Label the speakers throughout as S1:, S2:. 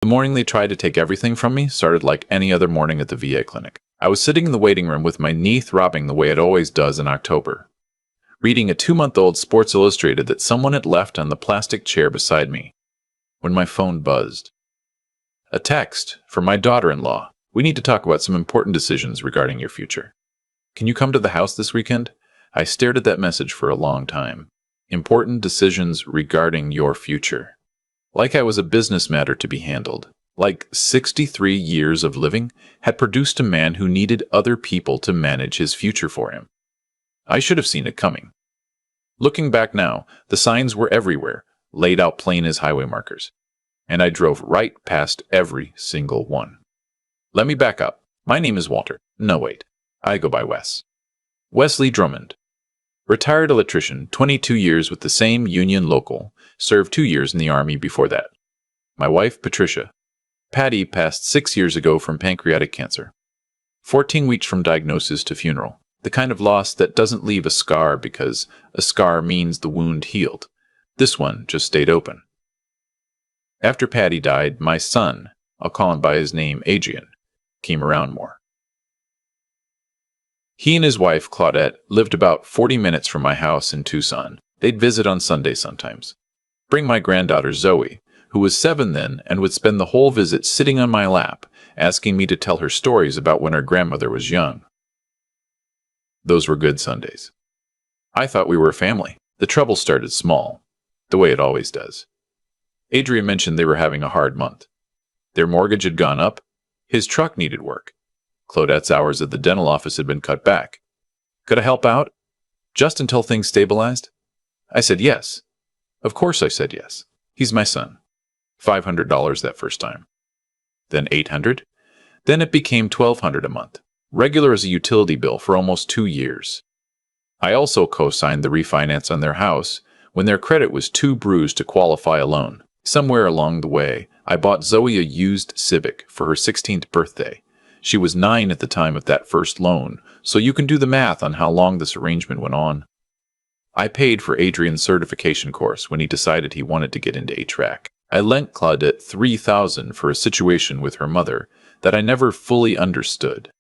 S1: The morning they tried to take everything from me started like any other morning at the VA clinic. I was sitting in the waiting room with my knee throbbing the way it always does in October, reading a 2-month-old Sports Illustrated that someone had left on the plastic chair beside me, when my phone buzzed. A text from my daughter-in-law. We need to talk about some important decisions regarding your future. Can you come to the house this weekend? I stared at that message for a long time. Important decisions regarding your future. Like I was a business matter to be handled. Like 63 years of living had produced a man who needed other people to manage his future for him. I should have seen it coming. Looking back now, the signs were everywhere, laid out plain as highway markers. And I drove right past every single one. Let me back up. My name is Walter. No, wait. I go by Wes. Wesley Drummond. Retired electrician, 22 years with the same union local, served 2 years in the Army before that. My wife, Patricia. Patty passed 6 years ago from pancreatic cancer. 14 weeks from diagnosis to funeral. The kind of loss that doesn't leave a scar because a scar means the wound healed. This one just stayed open. After Patty died, my son, I'll call him by his name, Adrian, came around more. He and his wife, Claudette, lived about 40 minutes from my house in Tucson. They'd visit on Sunday sometimes. Bring my granddaughter, Zoe, who was 7 then and would spend the whole visit sitting on my lap, asking me to tell her stories about when her grandmother was young. Those were good Sundays. I thought we were a family. The trouble started small, the way it always does. Adrian mentioned they were having a hard month. Their mortgage had gone up. His truck needed work. Claudette's hours at the dental office had been cut back. Could I help out? Just until things stabilized? I said yes. Of course I said yes. He's my son. $500 that first time. Then $800. Then it became $1,200 a month. Regular as a utility bill for almost 2 years. I also co-signed the refinance on their house when their credit was too bruised to qualify a loan. Somewhere along the way, I bought Zoe a used Civic for her 16th birthday. She was 9 at the time of that first loan, so you can do the math on how long this arrangement went on. I paid for Adrian's certification course when he decided he wanted to get into HVAC. I lent Claudette $3,000 for a situation with her mother that I never fully understood.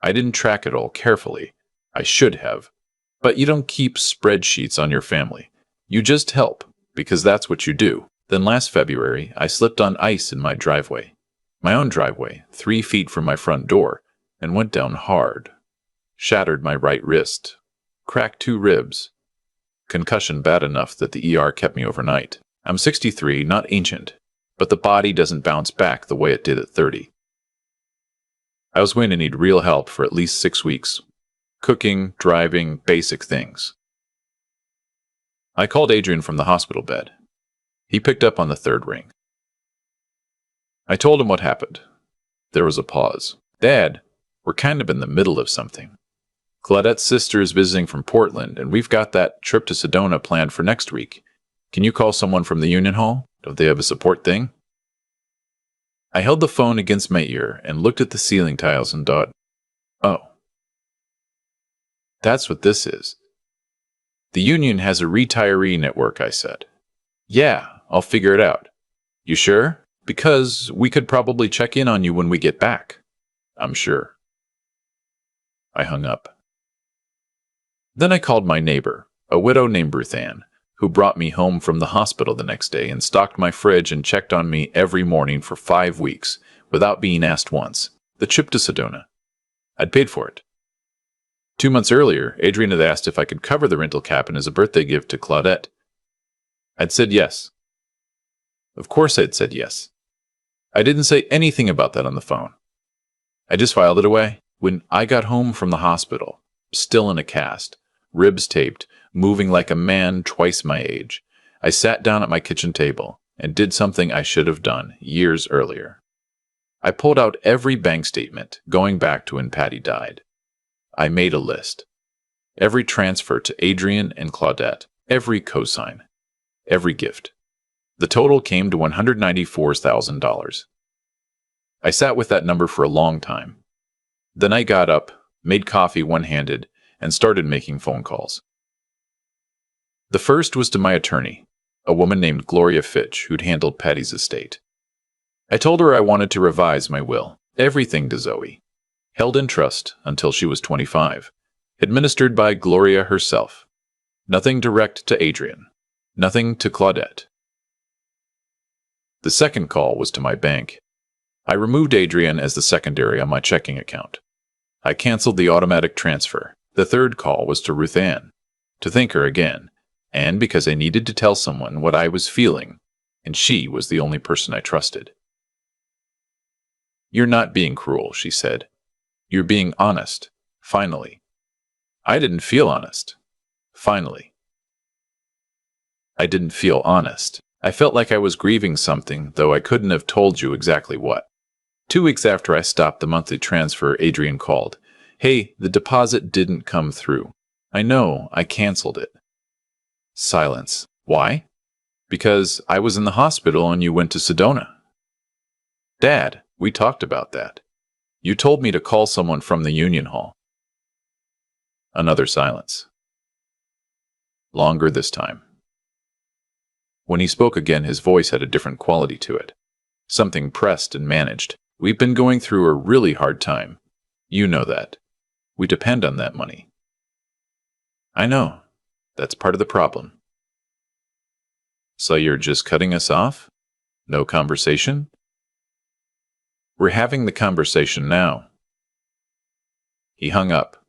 S1: I didn't track it all carefully. I should have. But you don't keep spreadsheets on your family. You just help, because that's what you do. Then last February, I slipped on ice in my driveway. My own driveway, 3 feet from my front door, and went down hard. Shattered my right wrist. Cracked 2 ribs. Concussion bad enough that the ER kept me overnight. I'm 63, not ancient, but the body doesn't bounce back the way it did at 30. I was going to need real help for at least 6 weeks. Cooking, driving, basic things. I called Adrian from the hospital bed. He picked up on the 3rd ring. I told him what happened. There was a pause. Dad, we're kind of in the middle of something. Claudette's sister is visiting from Portland, and we've got that trip to Sedona planned for next week. Can you call someone from the Union Hall? Don't they have a support thing? I held the phone against my ear and looked at the ceiling tiles and thought, oh. That's what this is. The union has a retiree network, I said. Yeah, I'll figure it out. You sure? Because we could probably check in on you when we get back. I'm sure. I hung up. Then I called my neighbor, a widow named Ruth Ann, who brought me home from the hospital the next day and stocked my fridge and checked on me every morning for 5 weeks, without being asked once. The trip to Sedona. I'd paid for it. 2 months earlier, Adrian had asked if I could cover the rental cabin as a birthday gift to Claudette. I'd said yes. Of course I'd said yes. I didn't say anything about that on the phone. I just filed it away. When I got home from the hospital, still in a cast, ribs taped, moving like a man twice my age, I sat down at my kitchen table and did something I should have done years earlier. I pulled out every bank statement going back to when Patty died. I made a list. Every transfer to Adrian and Claudette, every cosign, every gift. The total came to $194,000. I sat with that number for a long time. Then I got up, made coffee one-handed, and started making phone calls. The first was to my attorney, a woman named Gloria Fitch, who'd handled Patty's estate. I told her I wanted to revise my will, everything to Zoe, held in trust until she was 25, administered by Gloria herself. Nothing direct to Adrian, nothing to Claudette. The second call was to my bank. I removed Adrian as the secondary on my checking account. I canceled the automatic transfer. The third call was to Ruth Ann, to thank her again, and because I needed to tell someone what I was feeling, and she was the only person I trusted. "You're not being cruel," she said. "You're being honest, finally." I didn't feel honest. Finally. I didn't feel honest. I felt like I was grieving something, though I couldn't have told you exactly what. 2 weeks after I stopped the monthly transfer, Adrian called. "Hey, the deposit didn't come through. I know, I canceled it." Silence. "Why?" "Because I was in the hospital and you went to Sedona." "Dad, we talked about that. You told me to call someone from the Union Hall." Another silence. Longer this time. When he spoke again, his voice had a different quality to it. Something pressed and managed. "We've been going through a really hard time. You know that. We depend on that money." "I know. That's part of the problem." "So you're just cutting us off? No conversation?" "We're having the conversation now." He hung up.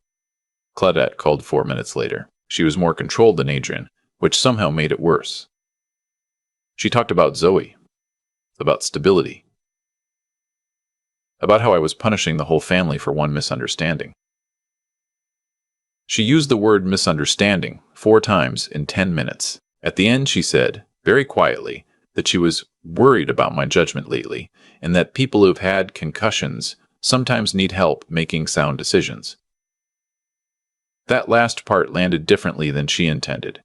S1: Claudette called 4 minutes later. She was more controlled than Adrian, which somehow made it worse. She talked about Zoe, about stability, about how I was punishing the whole family for one misunderstanding. She used the word misunderstanding 4 times in 10 minutes. At the end, she said, very quietly, that she was worried about my judgment lately, and that people who've had concussions sometimes need help making sound decisions. That last part landed differently than she intended.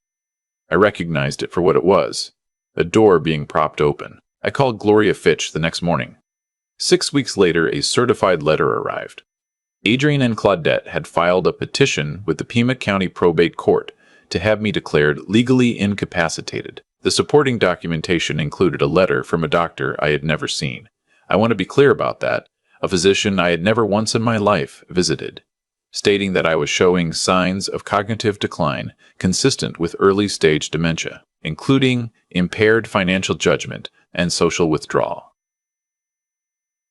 S1: I recognized it for what it was, a door being propped open. I called Gloria Fitch the next morning. 6 weeks later, a certified letter arrived. Adrian and Claudette had filed a petition with the Pima County Probate Court to have me declared legally incapacitated. The supporting documentation included a letter from a doctor I had never seen. I want to be clear about that, a physician I had never once in my life visited, stating that I was showing signs of cognitive decline consistent with early-stage dementia, including impaired financial judgment and social withdrawal.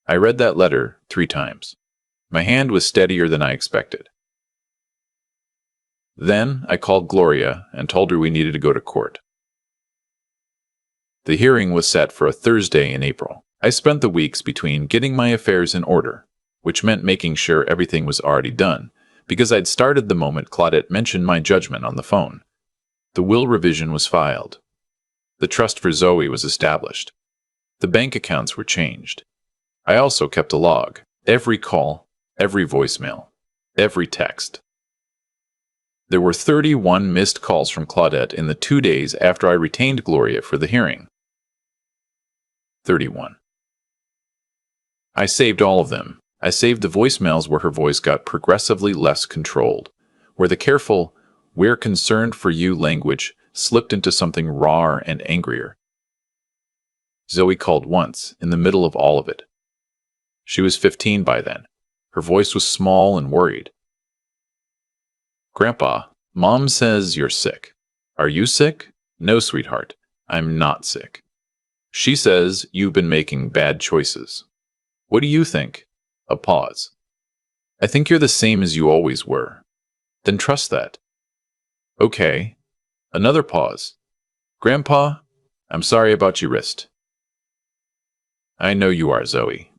S1: I read that letter 3 times. My hand was steadier than I expected. Then I called Gloria and told her we needed to go to court. The hearing was set for a Thursday in April. I spent the weeks between getting my affairs in order, which meant making sure everything was already done, because I'd started the moment Claudette mentioned my judgment on the phone. The will revision was filed. The trust for Zoe was established. The bank accounts were changed. I also kept a log, every call, every voicemail, every text. There were 31 missed calls from Claudette in the 2 days after I retained Gloria for the hearing. 31. I saved all of them. I saved the voicemails where her voice got progressively less controlled, where the careful, "we're concerned for you" language slipped into something rawer and angrier. Zoe called once, in the middle of all of it. She was 15 by then. Her voice was small and worried. "Grandpa, Mom says you're sick. Are you sick?" "No, sweetheart, I'm not sick. She says you've been making bad choices. What do you think?" A pause. "I think you're the same as you always were." "Then trust that." "Okay." Another pause. "Grandpa, I'm sorry about your wrist." "I know you are, Zoe."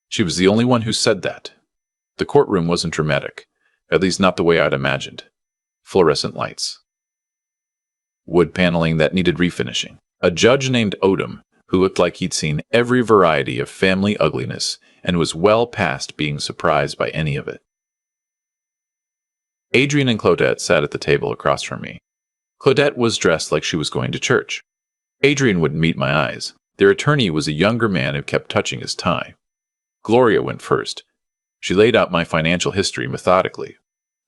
S1: She was the only one who said that. The courtroom wasn't dramatic, at least not the way I'd imagined. Fluorescent lights. Wood paneling that needed refinishing. A judge named Odom, who looked like he'd seen every variety of family ugliness and was well past being surprised by any of it. Adrian and Claudette sat at the table across from me. Claudette was dressed like she was going to church. Adrian wouldn't meet my eyes. Their attorney was a younger man who kept touching his tie. Gloria went first. She laid out my financial history methodically.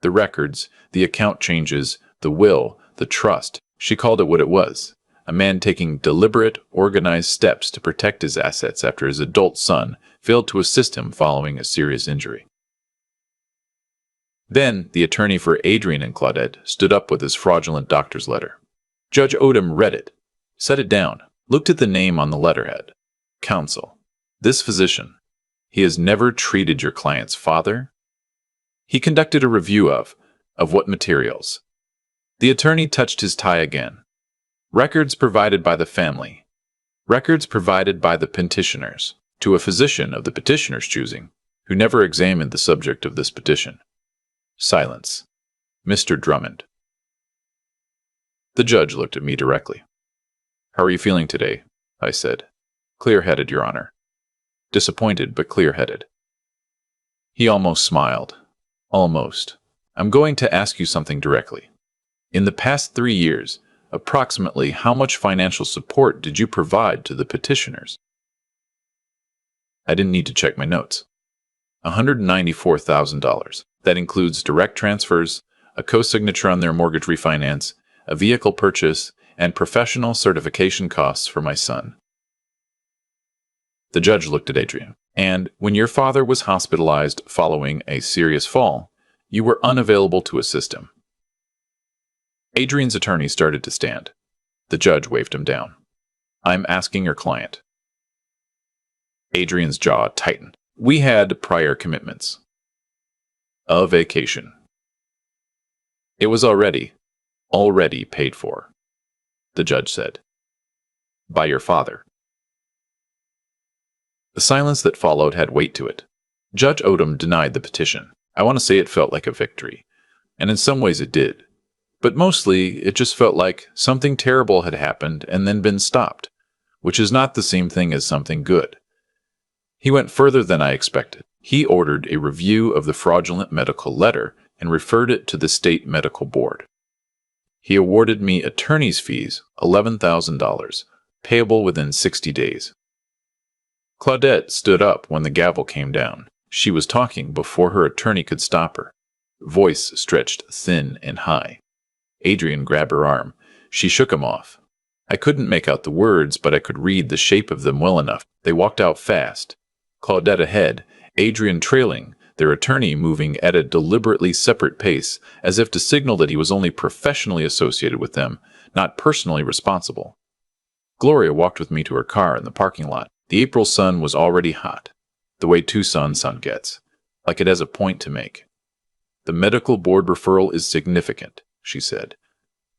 S1: The records, the account changes, the will, the trust. She called it what it was, a man taking deliberate, organized steps to protect his assets after his adult son failed to assist him following a serious injury. Then, the attorney for Adrian and Claudette stood up with his fraudulent doctor's letter. Judge Odom read it, set it down, looked at the name on the letterhead. Counsel. This physician. He has never treated your client's father. He conducted a review of what materials? The attorney touched his tie again. Records provided by the family. Records provided by the petitioners, to a physician of the petitioner's choosing, who never examined the subject of this petition. Silence. Mr. Drummond. The judge looked at me directly. How are you feeling today? I said. Clear-headed, Your Honor. Disappointed, but clear-headed. He almost smiled. Almost. I'm going to ask you something directly. In the past 3 years, approximately how much financial support did you provide to the petitioners? I didn't need to check my notes. $194,000. That includes direct transfers, a co-signature on their mortgage refinance, a vehicle purchase, and professional certification costs for my son. The judge looked at Adrian. And when your father was hospitalized following a serious fall, you were unavailable to assist him. Adrian's attorney started to stand. The judge waved him down. I'm asking your client. Adrian's jaw tightened. We had prior commitments. A vacation. It was already paid for, the judge said. By your father. The silence that followed had weight to it. Judge Odom denied the petition. I want to say it felt like a victory. And in some ways it did. But mostly, it just felt like something terrible had happened and then been stopped, which is not the same thing as something good. He went further than I expected. He ordered a review of the fraudulent medical letter and referred it to the state medical board. He awarded me attorney's fees, $11,000, payable within 60 days. Claudette stood up when the gavel came down. She was talking before her attorney could stop her. Voice stretched thin and high. Adrian grabbed her arm. She shook him off. I couldn't make out the words, but I could read the shape of them well enough. They walked out fast. Claudette ahead, Adrian trailing, their attorney moving at a deliberately separate pace, as if to signal that he was only professionally associated with them, not personally responsible. Gloria walked with me to her car in the parking lot. The April sun was already hot, the way Tucson sun gets, like it has a point to make. The medical board referral is significant, she said.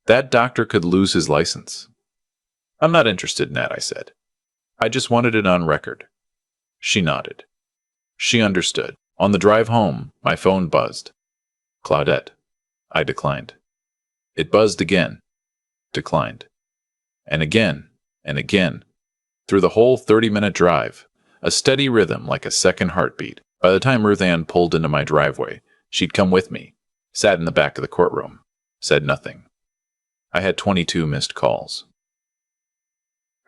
S1: That doctor could lose his license. I'm not interested in that, I said. I just wanted it on record. She nodded. She understood. On the drive home, my phone buzzed. Claudette. I declined. It buzzed again. Declined. And again, and again. Through the whole 30-minute drive, a steady rhythm like a second heartbeat. By the time Ruth Ann pulled into my driveway, she'd come with me, sat in the back of the courtroom, said nothing. I had 22 missed calls.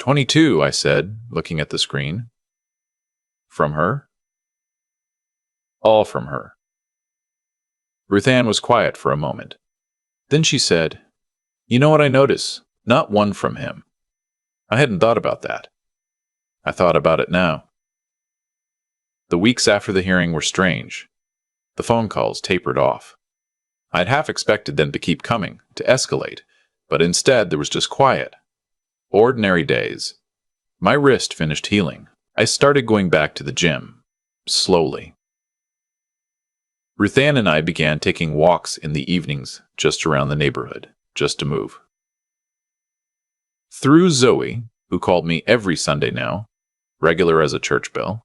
S1: 22, I said, looking at the screen. From her? All from her. Ruth Ann was quiet for a moment. Then she said, You know what I notice? Not one from him. I hadn't thought about that. I thought about it now. The weeks after the hearing were strange. The phone calls tapered off. I'd half expected them to keep coming, to escalate, but instead there was just quiet. Ordinary days. My wrist finished healing. I started going back to the gym. Slowly. Ruth Ann and I began taking walks in the evenings just around the neighborhood, just to move. Through Zoe, who called me every Sunday now, regular as a church bell,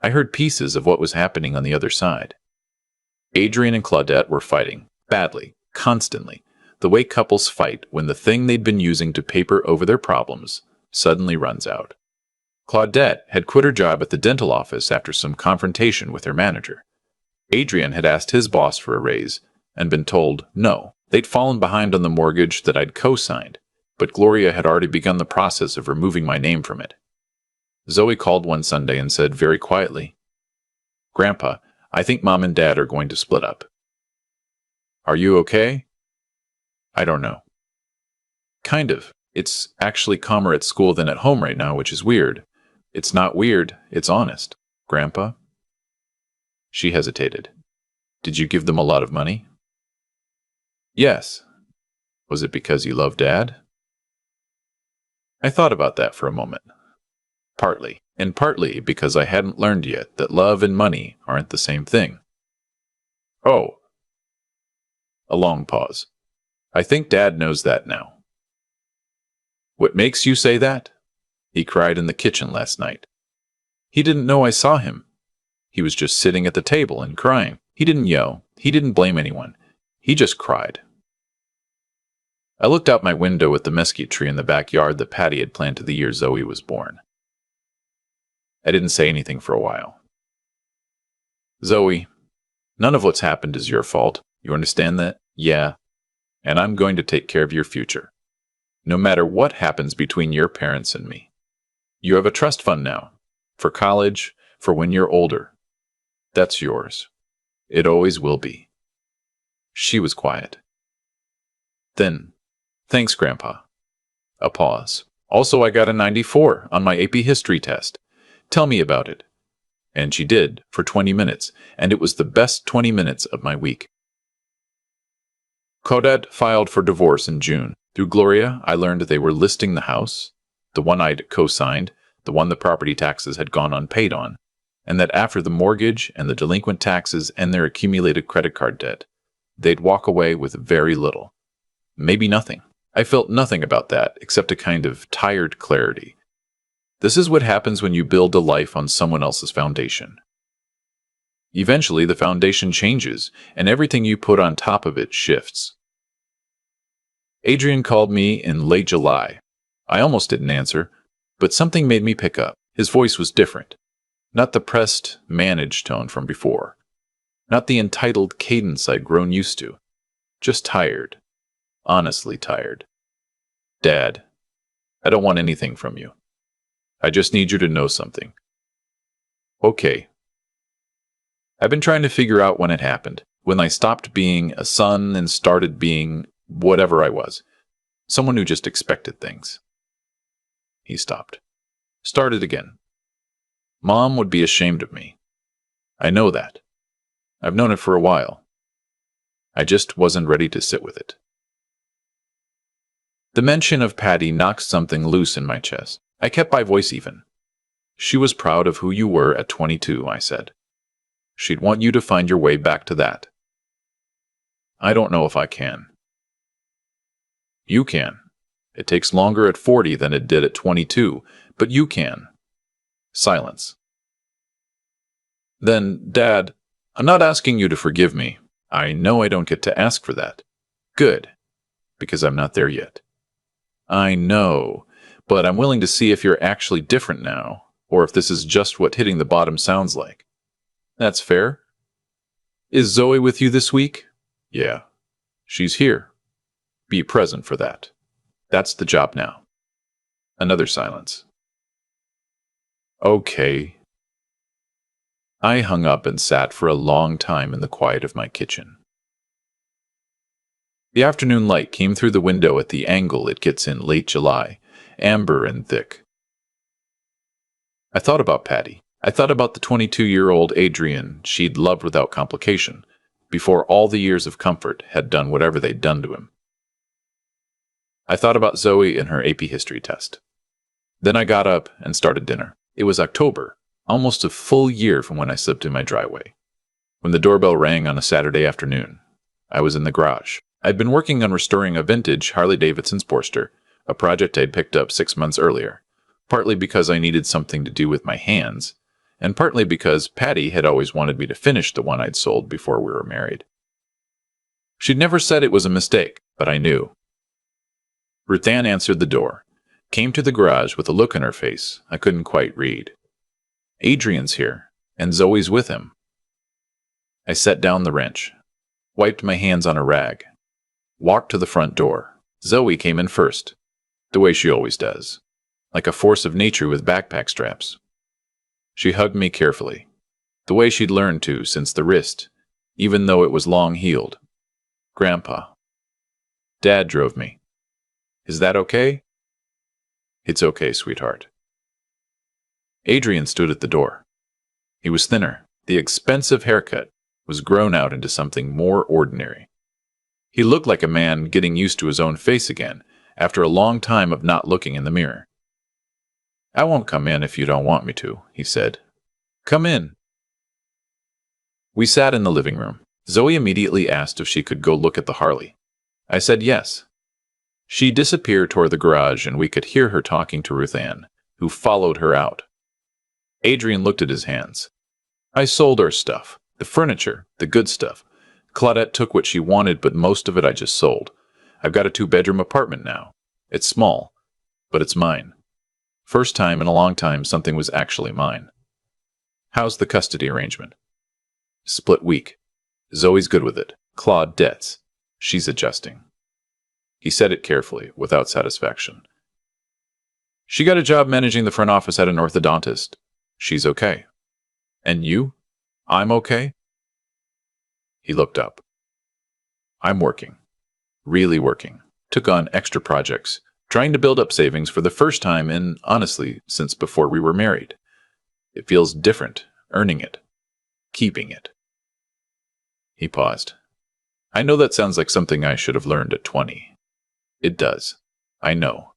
S1: I heard pieces of what was happening on the other side. Adrian and Claudette were fighting, badly, constantly, the way couples fight when the thing they'd been using to paper over their problems suddenly runs out. Claudette had quit her job at the dental office after some confrontation with her manager. Adrian had asked his boss for a raise and been told no. They'd fallen behind on the mortgage that I'd co-signed, but Gloria had already begun the process of removing my name from it. Zoe called one Sunday and said very quietly, Grandpa, I think Mom and Dad are going to split up. Are you okay? I don't know. Kind of. It's actually calmer at school than at home right now, which is weird. It's not weird, it's honest. Grandpa? She hesitated. Did you give them a lot of money? Yes. Was it because you love Dad? I thought about that for a moment. Partly, and partly because I hadn't learned yet that love and money aren't the same thing. Oh. A long pause. I think Dad knows that now. What makes you say that? He cried in the kitchen last night. He didn't know I saw him. He was just sitting at the table and crying. He didn't yell. He didn't blame anyone. He just cried. I looked out my window at the mesquite tree in the backyard that Patty had planted the year Zoe was born. I didn't say anything for a while. Zoe, none of what's happened is your fault. You understand that? Yeah. And I'm going to take care of your future. No matter what happens between your parents and me. You have a trust fund now. For college, for when you're older. That's yours. It always will be. She was quiet. Then, thanks, Grandpa. A pause. Also, I got a 94 on my AP history test. Tell me about it. And she did, for 20 minutes, and it was the best 20 minutes of my week. Codette filed for divorce in June. Through Gloria, I learned they were listing the house, the one I'd co-signed, the one the property taxes had gone unpaid on, and that after the mortgage and the delinquent taxes and their accumulated credit card debt, they'd walk away with very little. Maybe nothing. I felt nothing about that except a kind of tired clarity. This is what happens when you build a life on someone else's foundation. Eventually, the foundation changes, and everything you put on top of it shifts. Adrian called me in late July. I almost didn't answer, but something made me pick up. His voice was different. Not the pressed, managed tone from before. Not the entitled cadence I'd grown used to. Just tired. Honestly tired. Dad, I don't want anything from you. I just need you to know something. Okay. I've been trying to figure out when it happened, when I stopped being a son and started being whatever I was. Someone who just expected things. He stopped. Started again. Mom would be ashamed of me. I know that. I've known it for a while. I just wasn't ready to sit with it. The mention of Patty knocked something loose in my chest. I kept my voice even. She was proud of who you were at 22, I said. She'd want you to find your way back to that. I don't know if I can. You can. It takes longer at 40 than it did at 22, but you can. Silence. Then, Dad, I'm not asking you to forgive me. I know I don't get to ask for that. Good, because I'm not there yet. I know, but I'm willing to see if you're actually different now, or if this is just what hitting the bottom sounds like. That's fair. Is Zoe with you this week? Yeah. She's here. Be present for that. That's the job now. Another silence. Okay. I hung up and sat for a long time in the quiet of my kitchen. The afternoon light came through the window at the angle it gets in late July, amber and thick. I thought about Patty. I thought about the 22-year-old Adrian she'd loved without complication, before all the years of comfort had done whatever they'd done to him. I thought about Zoe and her AP history test. Then I got up and started dinner. It was October, almost a full year from when I slipped in my driveway. When the doorbell rang on a Saturday afternoon, I was in the garage. I'd been working on restoring a vintage Harley-Davidson Sportster, a project I'd picked up 6 months earlier, partly because I needed something to do with my hands, and partly because Patty had always wanted me to finish the one I'd sold before we were married. She'd never said it was a mistake, but I knew. Ruth Ann answered the door, came to the garage with a look on her face I couldn't quite read. Adrian's here, and Zoe's with him. I set down the wrench, wiped my hands on a rag, walked to the front door. Zoe came in first, the way she always does, like a force of nature with backpack straps. She hugged me carefully, the way she'd learned to since the wrist, even though it was long-healed. Grandpa. Dad drove me. Is that okay? It's okay, sweetheart. Adrian stood at the door. He was thinner. The expensive haircut was grown out into something more ordinary. He looked like a man getting used to his own face again after a long time of not looking in the mirror. I won't come in if you don't want me to, he said. Come in. We sat in the living room. Zoe immediately asked if she could go look at the Harley. I said yes. She disappeared toward the garage, and we could hear her talking to Ruth Ann, who followed her out. Adrian looked at his hands. I sold our stuff, the furniture, the good stuff. Claudette took what she wanted, but most of it I just sold. I've got a 2-bedroom apartment now. It's small, but it's mine. First time in a long time something was actually mine. How's the custody arrangement? Split week. Zoe's good with it. Claude debts. She's adjusting. He said it carefully, without satisfaction. She got a job managing the front office at an orthodontist. She's okay. And you? I'm okay? He looked up. I'm working. Really working. Took on extra projects. Trying to build up savings for the first time in, honestly, since before we were married. It feels different, earning it. Keeping it. He paused. I know that sounds like something I should have learned at 20. It does. I know.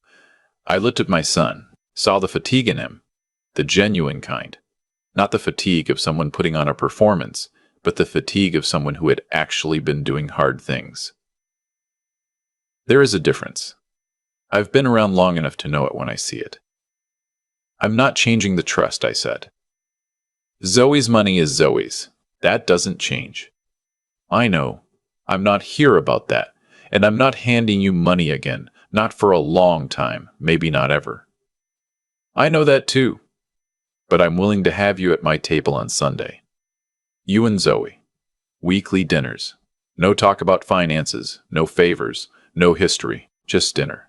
S1: I looked at my son, saw the fatigue in him, the genuine kind. Not the fatigue of someone putting on a performance, but the fatigue of someone who had actually been doing hard things. There is a difference. I've been around long enough to know it when I see it. I'm not changing the trust, I said. Zoe's money is Zoe's. That doesn't change. I know. I'm not here about that, and I'm not handing you money again, not for a long time, maybe not ever. I know that too, but I'm willing to have you at my table on Sunday. You and Zoe. Weekly dinners. No talk about finances, no favors, no history, just dinner.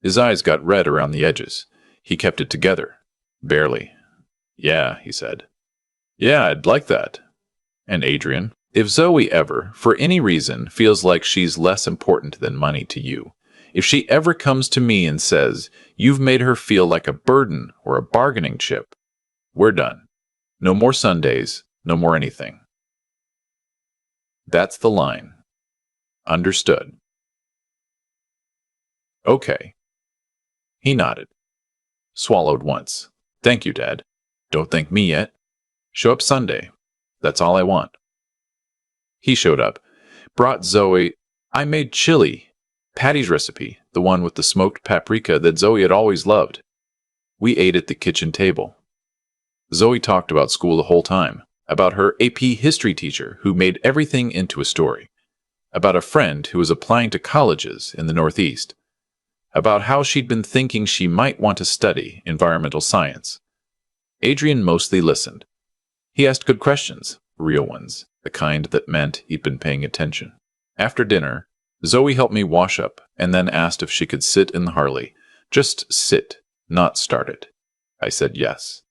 S1: His eyes got red around the edges. He kept it together. Barely. Yeah, he said. Yeah, I'd like that. And Adrian, if Zoe ever, for any reason, feels like she's less important than money to you, if she ever comes to me and says, you've made her feel like a burden or a bargaining chip, we're done. No more Sundays, no more anything. That's the line. Understood. Okay. He nodded. Swallowed once. Thank you, Dad. Don't thank me yet. Show up Sunday. That's all I want. He showed up. Brought Zoe. I made chili. Patty's recipe, the one with the smoked paprika that Zoe had always loved. We ate at the kitchen table. Zoe talked about school the whole time, about her AP history teacher who made everything into a story, about a friend who was applying to colleges in the Northeast, about how she'd been thinking she might want to study environmental science. Adrian mostly listened. He asked good questions, real ones, the kind that meant he'd been paying attention. After dinner, Zoe helped me wash up and then asked if she could sit in the Harley. Just sit, not start it. I said yes.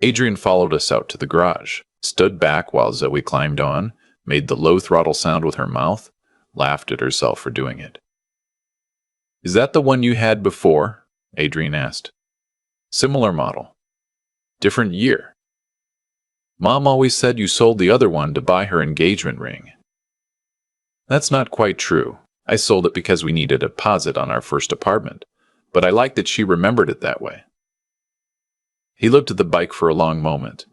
S1: Adrian followed us out to the garage, stood back while Zoe climbed on, made the low throttle sound with her mouth, laughed at herself for doing it. Is that the one you had before? Adrian asked. Similar model. Different year. Mom always said you sold the other one to buy her engagement ring. That's not quite true. I sold it because we needed a deposit on our first apartment, but I liked that she remembered it that way. He looked at the bike for a long moment.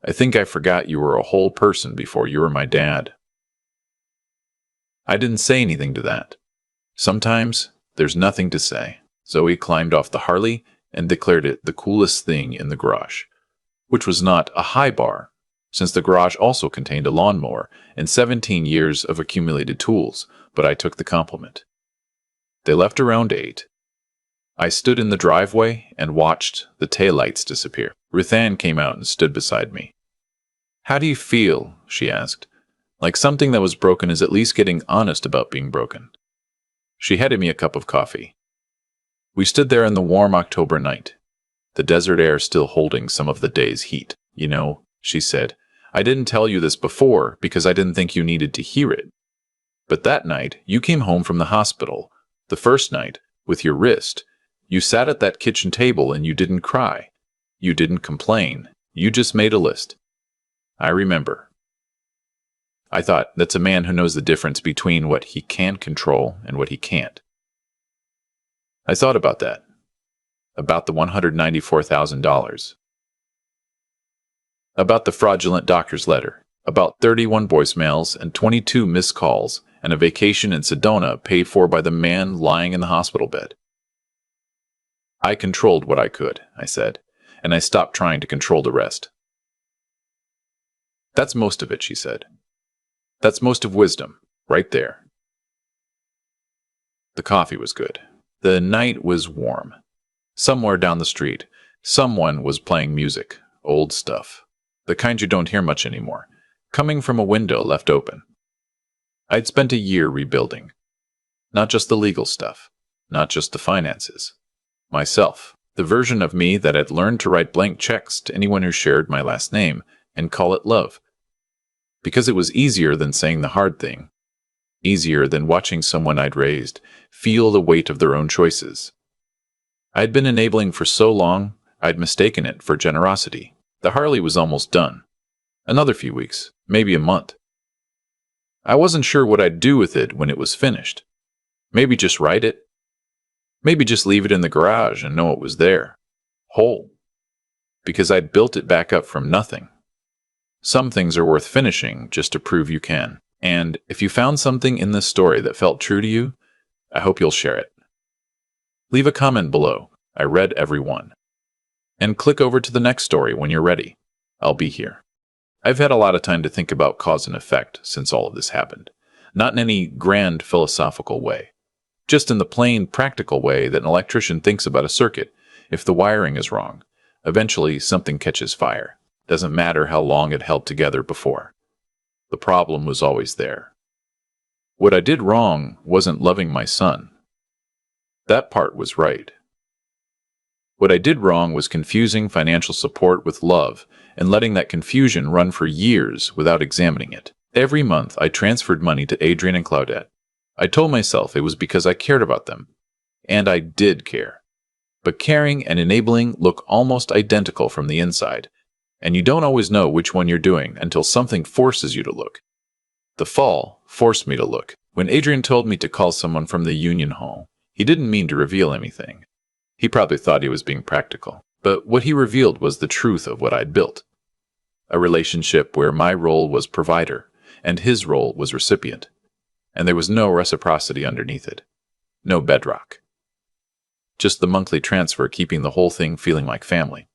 S1: I think I forgot you were a whole person before you were my dad. I didn't say anything to that. Sometimes there's nothing to say. Zoe climbed off the Harley and declared it the coolest thing in the garage, which was not a high bar, since the garage also contained a lawnmower and 17 years of accumulated tools, but I took the compliment. They left around 8. I stood in the driveway and watched the taillights disappear. Ruth Ann came out and stood beside me. How do you feel? She asked. Like something that was broken is at least getting honest about being broken. She handed me a cup of coffee. We stood there in the warm October night, the desert air still holding some of the day's heat. You know, she said, I didn't tell you this before because I didn't think you needed to hear it. But that night, you came home from the hospital, the first night, with your wrist. You sat at that kitchen table and you didn't cry. You didn't complain. You just made a list. I remember. I thought, that's a man who knows the difference between what he can control and what he can't. I thought about that. About the $194,000. About the fraudulent doctor's letter. About 31 voicemails and 22 missed calls and a vacation in Sedona paid for by the man lying in the hospital bed. I controlled what I could, I said, and I stopped trying to control the rest. That's most of it, she said. That's most of wisdom, right there. The coffee was good. The night was warm. Somewhere down the street, someone was playing music, old stuff, the kind you don't hear much anymore, coming from a window left open. I'd spent a year rebuilding. Not just the legal stuff, not just the finances. Myself, the version of me that had learned to write blank checks to anyone who shared my last name and call it love. Because it was easier than saying the hard thing. Easier than watching someone I'd raised feel the weight of their own choices. I'd been enabling for so long, I'd mistaken it for generosity. The Harley was almost done. Another few weeks, maybe a month. I wasn't sure what I'd do with it when it was finished. Maybe just write it. Maybe just leave it in the garage and know it was there, whole. Because I'd built it back up from nothing. Some things are worth finishing just to prove you can. And if you found something in this story that felt true to you, I hope you'll share it. Leave a comment below. I read every one. And click over to the next story when you're ready. I'll be here. I've had a lot of time to think about cause and effect since all of this happened. Not in any grand philosophical way. Just in the plain, practical way that an electrician thinks about a circuit. If the wiring is wrong, eventually something catches fire. Doesn't matter how long it held together before. The problem was always there. What I did wrong wasn't loving my son. That part was right. What I did wrong was confusing financial support with love and letting that confusion run for years without examining it. Every month, I transferred money to Adrian and Claudette. I told myself it was because I cared about them. And I did care. But caring and enabling look almost identical from the inside, and you don't always know which one you're doing until something forces you to look. The fall forced me to look. When Adrian told me to call someone from the union hall, he didn't mean to reveal anything. He probably thought he was being practical. But what he revealed was the truth of what I'd built. A relationship where my role was provider, and his role was recipient. And there was no reciprocity underneath it. No bedrock. Just the monthly transfer keeping the whole thing feeling like family.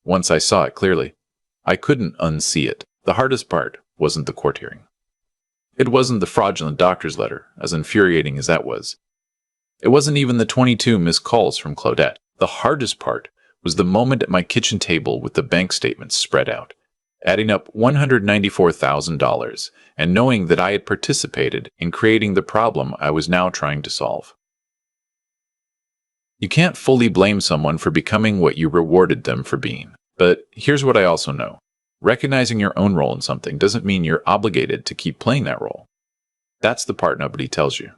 S1: Once I saw it clearly, I couldn't unsee it. The hardest part wasn't the court hearing. It wasn't the fraudulent doctor's letter, as infuriating as that was. It wasn't even the 22 missed calls from Claudette. The hardest part was the moment at my kitchen table with the bank statements spread out, adding up $194,000, and knowing that I had participated in creating the problem I was now trying to solve. You can't fully blame someone for becoming what you rewarded them for being. But here's what I also know. Recognizing your own role in something doesn't mean you're obligated to keep playing that role. That's the part nobody tells you.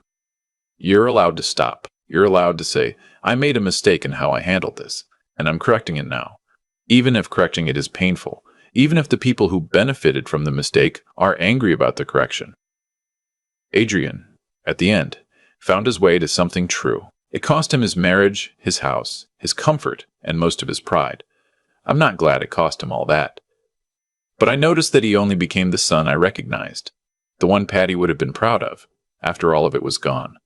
S1: You're allowed to stop. You're allowed to say, I made a mistake in how I handled this, and I'm correcting it now. Even if correcting it is painful. Even if the people who benefited from the mistake are angry about the correction. Adrian, at the end, found his way to something true. It cost him his marriage, his house, his comfort, and most of his pride. I'm not glad it cost him all that. But I noticed that he only became the son I recognized, the one Patty would have been proud of, after all of it was gone.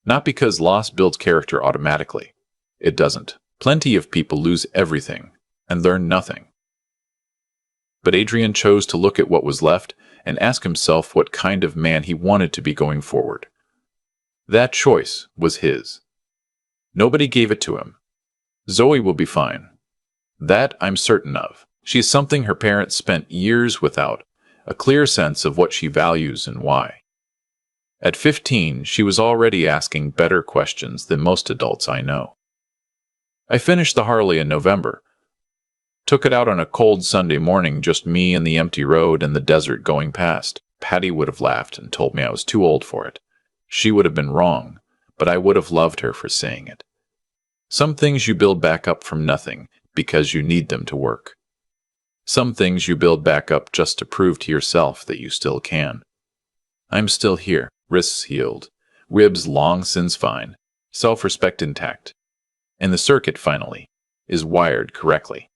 S1: Not because loss builds character automatically. It doesn't. Plenty of people lose everything and learn nothing. But Adrian chose to look at what was left and ask himself what kind of man he wanted to be going forward. That choice was his. Nobody gave it to him. Zoe will be fine. That I'm certain of. She is something her parents spent years without, a clear sense of what she values and why. At 15, she was already asking better questions than most adults I know. I finished the Harley in November. Took it out on a cold Sunday morning, just me and the empty road and the desert going past. Patty would have laughed and told me I was too old for it. She would have been wrong, but I would have loved her for saying it. Some things you build back up from nothing because you need them to work. Some things you build back up just to prove to yourself that you still can. I'm still here, wrists healed, ribs long since fine, self-respect intact. And the circuit, finally, is wired correctly.